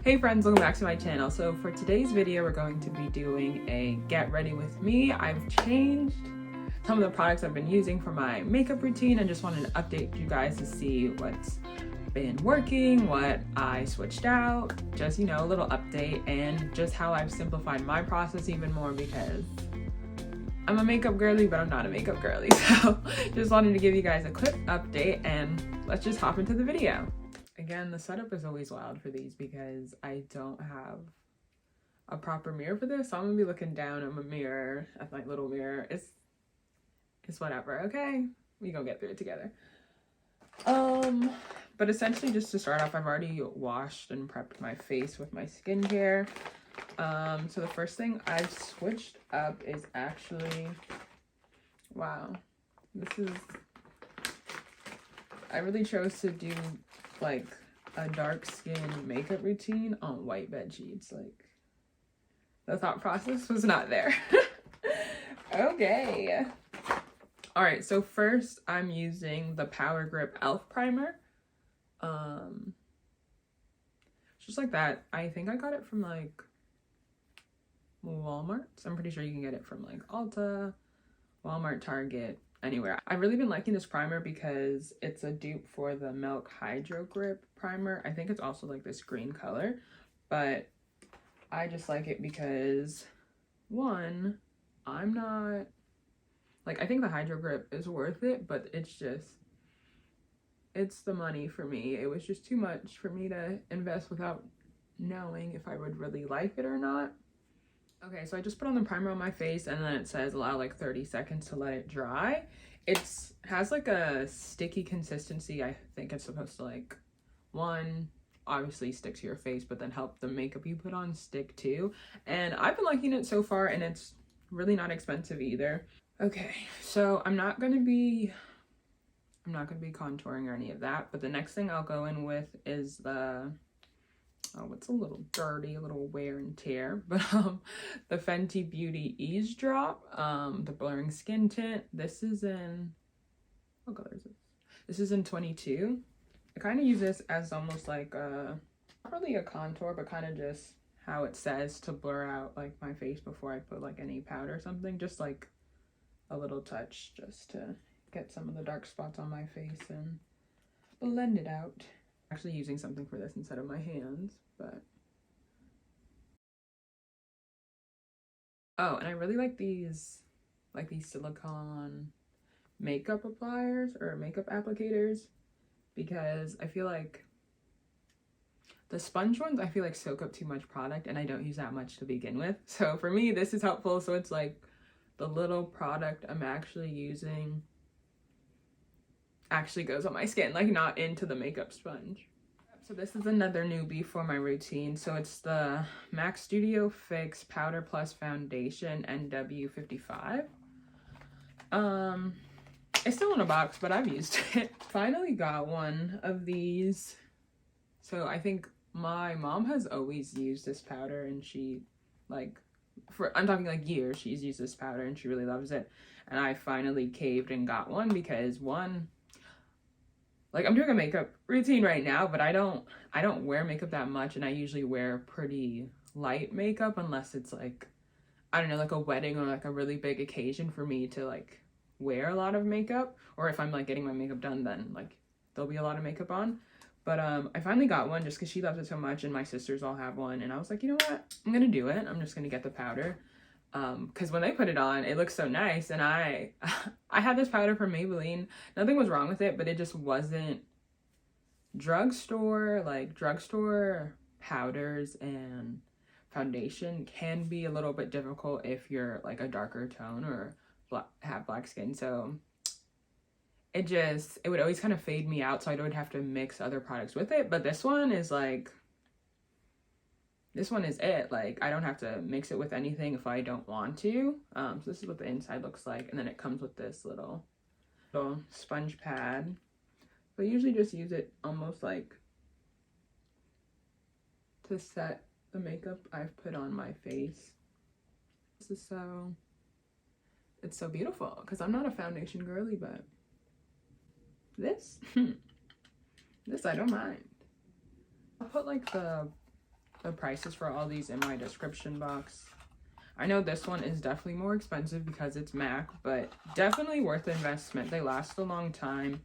Hey friends, welcome back to my channel. So for today's video, we're going to be doing a get ready with me. I've changed some of the products I've been using for my makeup routine and just wanted to update you guys to see what's been working, what I switched out, just, you know, a little update, and just how I've simplified my process even more because I'm a makeup girly, but I'm not a makeup girly. So just wanted to give you guys a quick update and let's just hop into the video. Again, the setup is always wild for these because I don't have a proper mirror for this. So I'm gonna be looking down at my mirror, at my little mirror. It's whatever, okay? We gonna get through it together. But essentially just to start off, I've already washed and prepped my face with my skincare. So the first thing I've switched up is actually, wow, I really chose to do like a dark skin makeup routine on white bed sheets. Like, the thought process was not there. Okay. All right, so first I'm using the Power Grip Elf Primer. Just like that. I think I got it from like Walmart. So I'm pretty sure you can get it from like Ulta, Walmart, Target, anywhere. I've really been liking this primer because it's a dupe for the Milk Hydro Grip primer. I think it's also like this green color, but I just like it because, one, I'm not like, I think the Hydro Grip is worth it, but it's the money for me. It was just too much for me to invest without knowing if I would really like it or not. Okay, so I just put on the primer on my face and then it says allow like 30 seconds to let it dry. It has like a sticky consistency. I think it's supposed to like, one, obviously stick to your face, but then help the makeup you put on stick too. And I've been liking it so far and it's really not expensive either. Okay, so I'm not gonna be contouring or any of that, but the next thing I'll go in with is the, oh, it's a little dirty, a little wear and tear, but the Fenty Eaze Drop, the blurring skin tint. This is in, what color is this? This is in 22. I kind of use this as almost like a, not really a contour, but kind of just how it says to blur out like my face before I put like any powder or something, just like a little touch just to get some of the dark spots on my face and blend it out. Actually using something for this instead of my hands, but oh, and I really like these silicone makeup appliers or makeup applicators because I feel like the sponge ones I feel like soak up too much product and I don't use that much to begin with. So for me this is helpful. So it's like the little product I'm actually using actually goes on my skin, like not into the makeup sponge. So this is another newbie for my routine. So it's the MAC STUDIOFIX Powder Plus Foundation NW55. It's still in a box, but I've used it. Finally got one of these. So I think my mom has always used this powder and she like, I'm talking like years, she's used this powder and she really loves it. And I finally caved and got one because, one, like I'm doing a makeup routine right now, but I don't wear makeup that much and I usually wear pretty light makeup unless it's like, I don't know, like a wedding or like a really big occasion for me to like wear a lot of makeup, or if I'm like getting my makeup done, then like there'll be a lot of makeup on. But I finally got one just because she loves it so much and my sisters all have one and I was like, you know what, I'm gonna do it. I'm just gonna get the powder because when they put it on it looks so nice. And I had this powder from Maybelline. Nothing was wrong with it, but it just wasn't drugstore powders, and foundation can be a little bit difficult if you're like a darker tone or have black skin. So it would always kind of fade me out, so I would have to mix other products with it. But this one is like, this one is it. Like I don't have to mix it with anything if I don't want to. So this is what the inside looks like, and then it comes with this little sponge pad. So I usually just use it almost like to set the makeup I've put on my face. This is it's so beautiful because I'm not a foundation girly, but this I don't mind. I'll put like the the prices for all these in my description box. I know this one is definitely more expensive because it's MAC, but definitely worth the investment. They last a long time,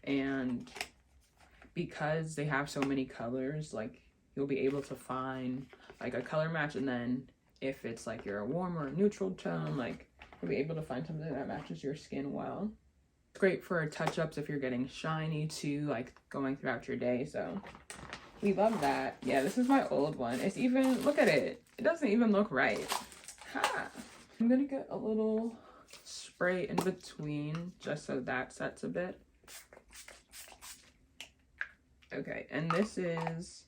and because they have so many colors, like you'll be able to find like a color match, and then if it's like you're a warm or a neutral tone, like you'll be able to find something that matches your skin well. It's great for touch-ups if you're getting shiny too, like going throughout your day, so we love that. Yeah, this is my old one. It's even, look at it. It doesn't even look right. Ha! I'm gonna get a little spray in between just so that sets a bit. Okay, and this is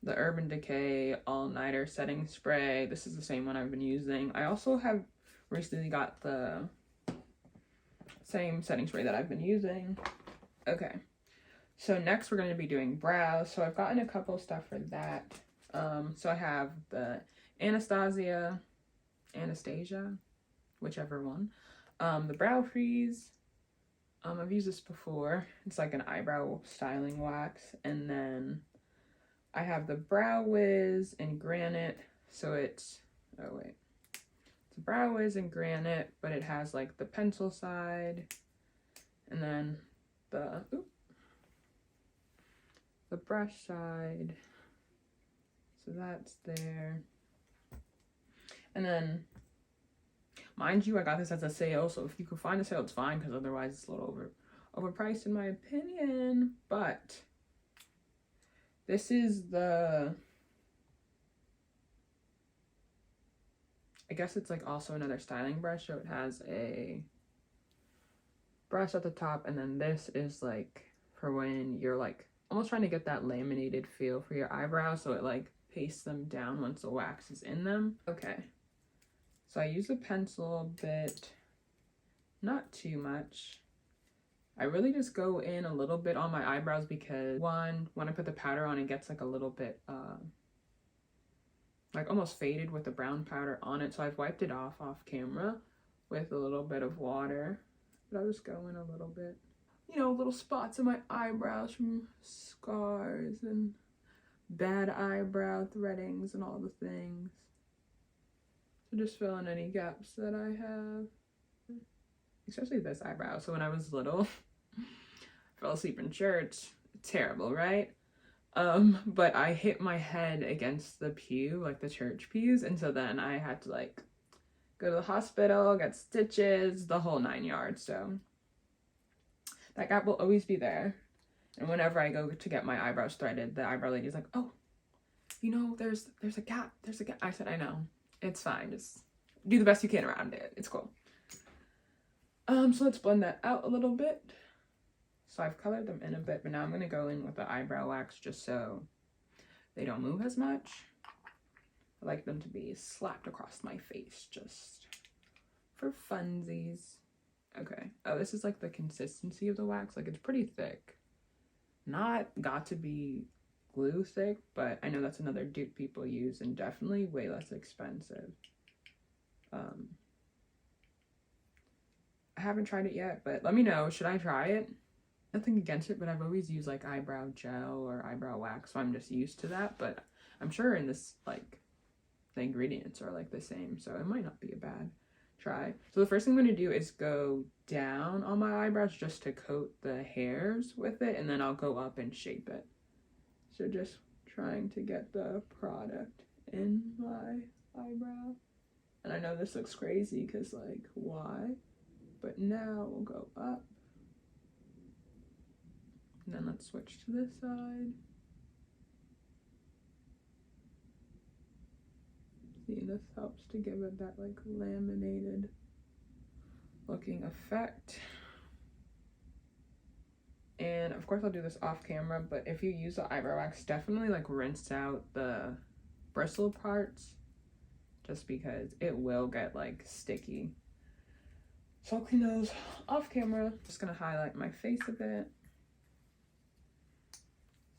the Urban Decay All-Nighter Setting Spray. This is the same one I've been using. I also have recently got the same setting spray that I've been using. Okay, so next we're going to be doing brows. So I've gotten a couple stuff for that. So I have the Anastasia, whichever one. The Brow Freeze. I've used this before. It's like an eyebrow styling wax. And then I have the Brow Wiz in Granite. So it's, oh wait. It's a Brow Wiz in Granite, but it has like the pencil side. And then the brush side. So that's there. And then, mind you, I got this as a sale, so if you can find a sale, it's fine, because otherwise it's a little overpriced in my opinion. But this is the, I guess it's like also another styling brush, so it has a brush at the top, and then this is like for when you're like almost trying to get that laminated feel for your eyebrows, so it like pastes them down once the wax is in them. Okay, so I use a pencil a bit, not too much. I really just go in a little bit on my eyebrows because one, when I put the powder on, it gets like a little bit like almost faded with the brown powder on it, so I've wiped it off camera with a little bit of water, but I'll just go in a little bit. You know, little spots in my eyebrows from scars and bad eyebrow threadings and all the things. So just fill in any gaps that I have, especially this eyebrow. So when I was little, I fell asleep in church. Terrible, right? But I hit my head against the pew, like the church pews, and so then I had to like go to the hospital, get stitches, the whole 9 yards. So that gap will always be there. And whenever I go to get my eyebrows threaded, the eyebrow lady's like, oh, you know, there's a gap, there's a gap. I said, I know, it's fine, just do the best you can around it, it's cool. So let's blend that out a little bit. So I've colored them in a bit, but now I'm going to go in with the eyebrow wax just so they don't move as much. I like them to be slapped across my face just for funsies. Okay. Oh, this is like the consistency of the wax. Like, it's pretty thick. Not got to be glue thick, but I know that's another dupe people use, and definitely way less expensive. I haven't tried it yet, but let me know. Should I try it? Nothing against it, but I've always used like eyebrow gel or eyebrow wax, so I'm just used to that. But I'm sure in this, like, the ingredients are like the same, so it might not be a bad try. So the first thing I'm going to do is go down on my eyebrows just to coat the hairs with it, and then I'll go up and shape it. So just trying to get the product in my eyebrow. And I know this looks crazy because, like, why? But now we'll go up. And then let's switch to this side. See, this helps to give it that like laminated looking effect. And of course I'll do this off camera, but if you use the eyebrow wax, definitely like rinse out the bristle parts, just because it will get like sticky. So I'll clean those off camera. Just gonna highlight my face a bit.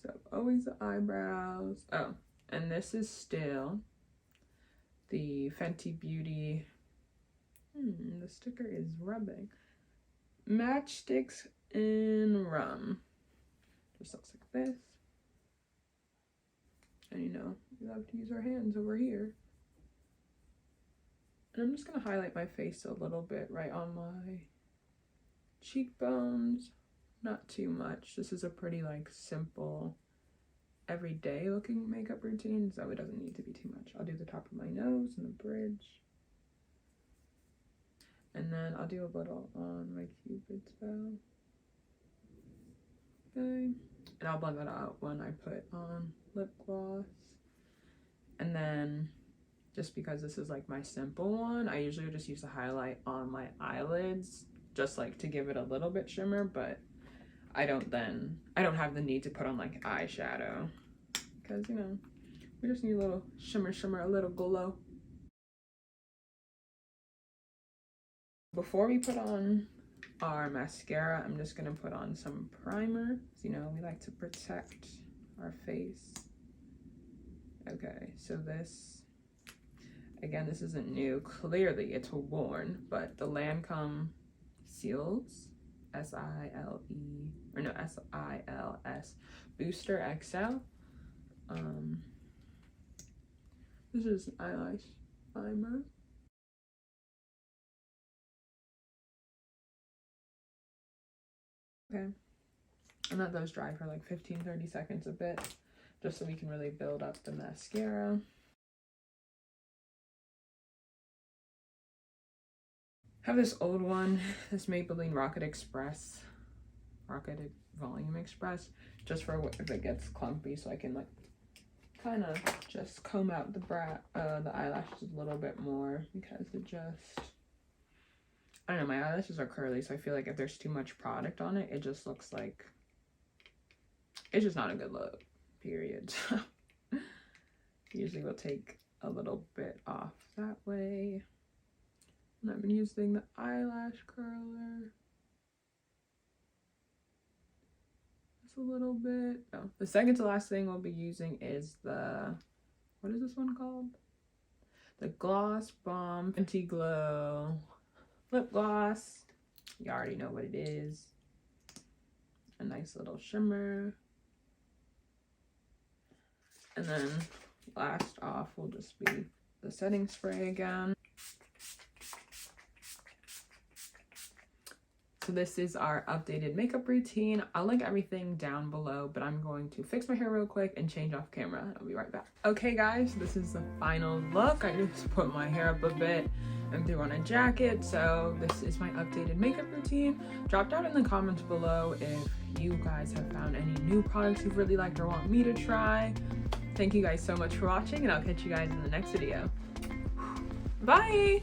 So always the eyebrows. Oh, and this is still the Fenty Beauty. The sticker is rubbing. Matchsticks in Rum. Just looks like this. And you know, we love to use our hands over here. And I'm just gonna highlight my face a little bit right on my cheekbones. Not too much. This is a pretty like simple, everyday looking makeup routine, so it doesn't need to be too much. I'll do the top of my nose and the bridge. And then I'll do a little on my Cupid's bow. Okay. And I'll blend that out when I put on lip gloss. And then, just because this is like my simple one, I usually just use the highlight on my eyelids, just like to give it a little bit shimmer, but I don't have the need to put on like eyeshadow, because you know, we just need a little shimmer, a little glow. Before we put on our mascara, I'm just gonna put on some primer. You know, we like to protect our face. Okay, so this, again, this isn't new. Clearly it's worn, but the Lancome Seals S-I-L-S Booster XL. This is an eyelash primer. Okay, and let those dry for like 15-30 seconds a bit, just so we can really build up the mascara. I have this old one, this Maybelline Rocket Volume Express, just for if it gets clumpy, so I can like kind of just comb out the eyelashes a little bit more, because it just, I don't know, my eyelashes are curly, so I feel like if there's too much product on it, it just looks like, it's just not a good look, period. Usually we'll take a little bit off that way. And I've been using the eyelash curler. Just a little bit. Oh, the second to last thing we'll be using is the, what is this one called? The Gloss Bomb Fenty Glow Lip Gloss. You already know what it is. A nice little shimmer. And then last off will just be the setting spray again. So this is our updated makeup routine. I'll link everything down below, but I'm going to fix my hair real quick and change off camera. I'll be right back. Okay guys, this is the final look. I just put my hair up a bit and threw on a jacket. So this is my updated makeup routine. Drop down in the comments below if you guys have found any new products you've really liked or want me to try. Thank you guys so much for watching, and I'll catch you guys in the next video. Bye!